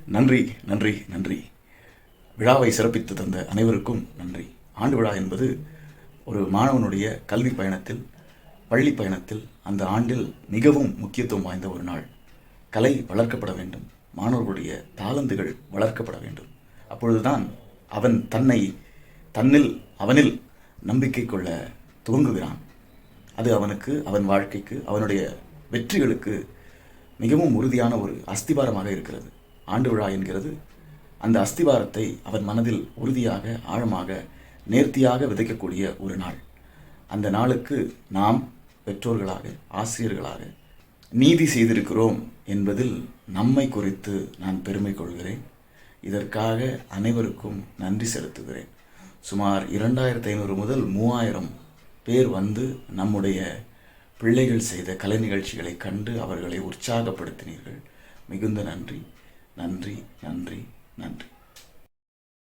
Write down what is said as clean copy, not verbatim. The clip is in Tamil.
நன்றி, நன்றி, நன்றி. விழாவை சிறப்பித்து தந்த அனைவருக்கும் நன்றி. ஆண்டு விழா என்பது ஒரு மாணவனுடைய கல்வி பயணத்தில், பள்ளி பயணத்தில் அந்த ஆண்டில் மிகவும் முக்கியத்துவம் வாய்ந்த ஒரு நாள். கலை வளர்க்கப்பட வேண்டும், மாணவர்களுடைய தாளந்துகள் வளர்க்கப்பட வேண்டும். அப்பொழுதுதான் அவன் அவனில் நம்பிக்கை கொள்ள துவங்குகிறான். அது அவனுக்கு, அவன் வாழ்க்கைக்கு, அவனுடைய வெற்றிகளுக்கு மிகவும் உறுதியான ஒரு அஸ்திபாரமாக இருக்கிறது. ஆண்டு விழா என்கிறது அந்த அஸ்திவாரத்தை அவன் மனதில் உறுதியாக, ஆழமாக, நேர்த்தியாக விதைக்கக்கூடிய ஒரு நாள். அந்த நாளுக்கு நாம் பெற்றோர்களாக, ஆசிரியர்களாக நீதி செய்திருக்கிறோம் என்பதில் நம்மை குறித்து நான் பெருமை கொள்கிறேன். இதற்காக அனைவருக்கும் நன்றி செலுத்துகிறேன். சுமார் 2500 முதல் 3000 பேர் வந்து நம்முடைய பிள்ளைகள் செய்த கலை நிகழ்ச்சிகளை கண்டு அவர்களை உற்சாகப்படுத்தினீர்கள். மிகுந்த நன்றி, நன்றி, நன்றி, நன்றி.